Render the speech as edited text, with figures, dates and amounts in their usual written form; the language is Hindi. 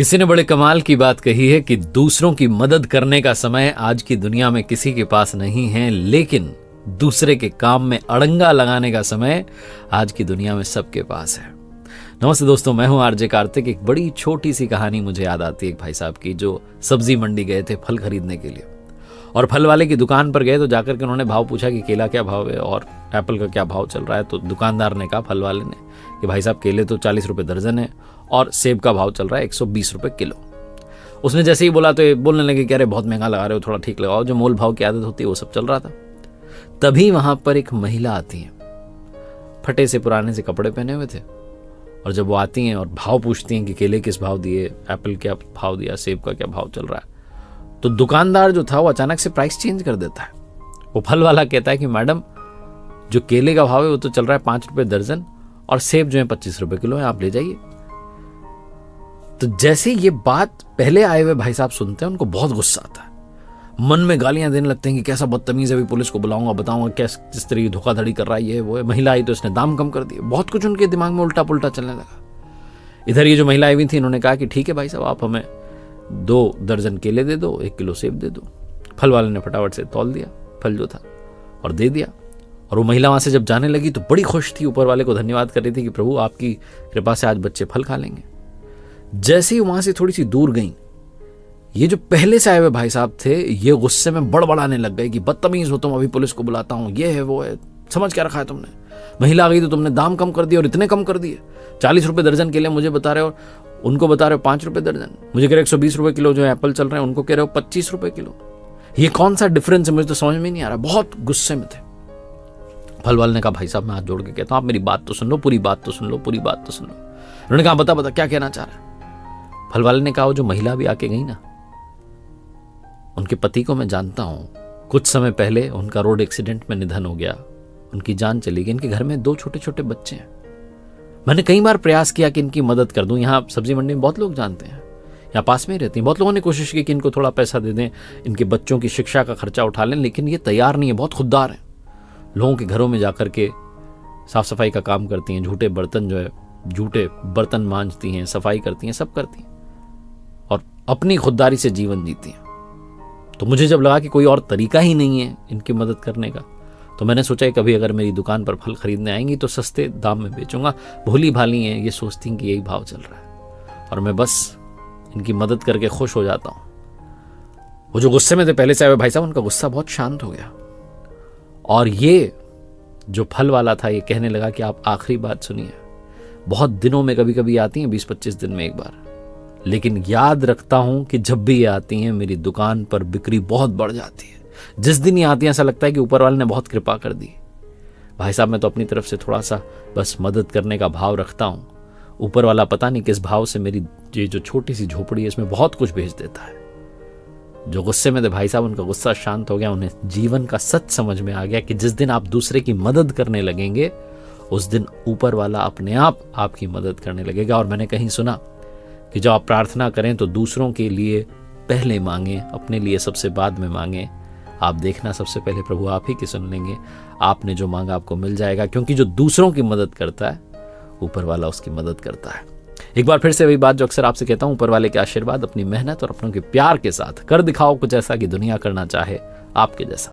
किसी ने बड़े कमाल की बात कही है कि दूसरों की मदद करने का समय आज की दुनिया में किसी के पास नहीं है, लेकिन दूसरे के काम में अड़ंगा लगाने का समय आज की दुनिया में सबके पास है। नमस्ते दोस्तों, मैं हूं आरजे कार्तिक। एक बड़ी छोटी सी कहानी मुझे याद आती है एक भाई साहब की, जो सब्जी मंडी गए थे फल खरीदने के लिए, और फल वाले की दुकान पर गए तो जाकर के उन्होंने भाव पूछा कि केला क्या भाव है और एप्पल का क्या भाव चल रहा है। तो दुकानदार ने कहा, फल वाले ने, कि भाई साहब केले तो 40 रुपए दर्जन है और सेब का भाव चल रहा है 120 रुपए किलो। उसने जैसे ही बोला तो ये बोलने लगे कि अरे बहुत महंगा लगा रहे हो, थोड़ा ठीक लगाओ, जो मोल भाव की आदत होती है वो सब चल रहा था। तभी वहां पर एक महिला आती है, फटे से पुराने से कपड़े पहने हुए थे, और जब वो आती हैं और भाव पूछती हैं कि केले किस भाव दिए, एप्पल क्या भाव दिया, सेब का क्या भाव चल रहा है, तो दुकानदार जो था वो अचानक से प्राइस चेंज कर देता है। वो फल वाला कहता है कि मैडम, जो केले का भाव है वो तो चल रहा है 5 रुपए दर्जन और सेब जो है 25 रुपए किलो है, आप ले जाइए। तो जैसे ये बात पहले आए हुए भाई साहब सुनते हैं, उनको बहुत गुस्सा आता है, मन में गालियां देने लगते हैं कि कैसा बदतमीज है, अभी पुलिस को बुलाऊंगा, बताऊंगा किस तरह की धोखाधड़ी कर रहा है, ये वो है। महिला आई तो इसने दाम कम कर दिए, बहुत कुछ उनके दिमाग में उल्टा पुल्टा चलने लगा। इधर ये जो महिला आई हुई थी, इन्होंने कहा कि ठीक है भाई साहब, आप हमें 2 दर्जन केले दे दो, 1 किलो सेब दे दो। फल वाले ने फटाफट से तौल दिया फल जो था और दे दिया। और वो महिला वहां से जब जाने लगी तो बड़ी खुश थी, ऊपर वाले को धन्यवाद कर रही थी कि प्रभु आपकी कृपा से आज बच्चे फल खा लेंगे। जैसे ही वहां से थोड़ी सी दूर गई, ये जो पहले से आए हुए भाई साहब थे, ये गुस्से में बड़बड़ाने लग गए कि बदतमीज हो तुम, अभी पुलिस को बुलाता हूं, ये है वो है, समझ क्या रखा है तुमने। महिला आ गई तो तुमने दाम कम कर दिए, और इतने कम कर दिए, 40 रुपए दर्जन के लिए मुझे बता रहे हो, उनको बता रहे हो 5 रुपए दर्जन, मुझे कह रहे 120 रुपए किलो जो एप्पल चल रहे हैं, उनको कह रहे हो 25 रुपए किलो। ये कौन सा डिफरेंस है, मुझे तो समझ में नहीं आ रहा। बहुत गुस्से में थे। फल वाले ने कहा, भाई साहब मैं हाथ जोड़ के कहता हूं, आप मेरी बात तो सुन लो, पूरी बात तो सुन लो, पूरी बात तो सुन लो। उन्होंने कहा, बता क्या कहना चाह रहा है। फल वाले ने कहा, वो जो महिला भी आके गई ना, उनके पति को मैं जानता हूं, कुछ समय पहले उनका रोड एक्सीडेंट में निधन हो गया, उनकी जान चली गई। इनके घर में 2 छोटे छोटे बच्चे हैं। मैंने कई बार प्रयास किया कि इनकी मदद कर दूं। यहाँ सब्जी मंडी में बहुत लोग जानते हैं, यहाँ पास में ही रहती हैं, बहुत लोगों ने कोशिश की कि इनको थोड़ा पैसा दे दें, इनके बच्चों की शिक्षा का खर्चा उठा लें, लेकिन ये तैयार नहीं है, बहुत खुददार है। लोगों के घरों में जाकर के साफ सफाई का काम करती हैं, झूठे बर्तन मांजती हैं, सफाई करती हैं, सब करती हैं, और अपनी खुददारी से जीवन जीती हैं। तो मुझे जब लगा कि कोई और तरीका ही नहीं है इनकी मदद करने का, तो मैंने सोचा कि कभी अगर मेरी दुकान पर फल खरीदने आएंगी तो सस्ते दाम में बेचूंगा। भोली भाली हैं, ये सोचती हैं कि यही भाव चल रहा है और मैं बस इनकी मदद करके खुश हो जाता हूं। वो जो गुस्से में थे पहले से आए भाई साहब, उनका गुस्सा बहुत शांत हो गया, और ये जो फल वाला था, ये कहने लगा कि आप आखिरी बात सुनिए, बहुत दिनों में कभी कभी आती हैं, 20-25 दिन में एक बार, लेकिन याद रखता हूं कि जब भी ये आती हैं मेरी दुकान पर बिक्री बहुत बढ़ जाती है। जिस दिन ये आती है ऐसा लगता है कि ऊपर वाले ने बहुत कृपा कर दी। भाई साहब मैं तो अपनी तरफ से थोड़ा सा बस मदद करने का भाव रखता हूं, ऊपर वाला पता नहीं किस भाव से मेरी ये जो छोटी सी झोपड़ी है इसमें बहुत कुछ भेज देता है। जो गुस्से में थे भाई साहब, उनका गुस्सा शांत हो गया, उन्हें जीवन का सच समझ में आ गया कि जिस दिन आप दूसरे की मदद करने लगेंगे, उस दिन ऊपर वाला अपने आप आपकी मदद करने लगेगा। और मैंने कहीं सुना कि जब आप प्रार्थना करें तो दूसरों के लिए पहले मांगे, अपने लिए सबसे बाद में मांगे। आप देखना, सबसे पहले प्रभु आप ही की सुन लेंगे, आपने जो मांगा आपको मिल जाएगा, क्योंकि जो दूसरों की मदद करता है, ऊपर वाला उसकी मदद करता है। एक बार फिर से वही बात जो अक्सर आपसे कहता हूं, ऊपर वाले के आशीर्वाद अपनी मेहनत और अपनों के प्यार के साथ कर दिखाओ कुछ ऐसा कि दुनिया करना चाहे आपके जैसा।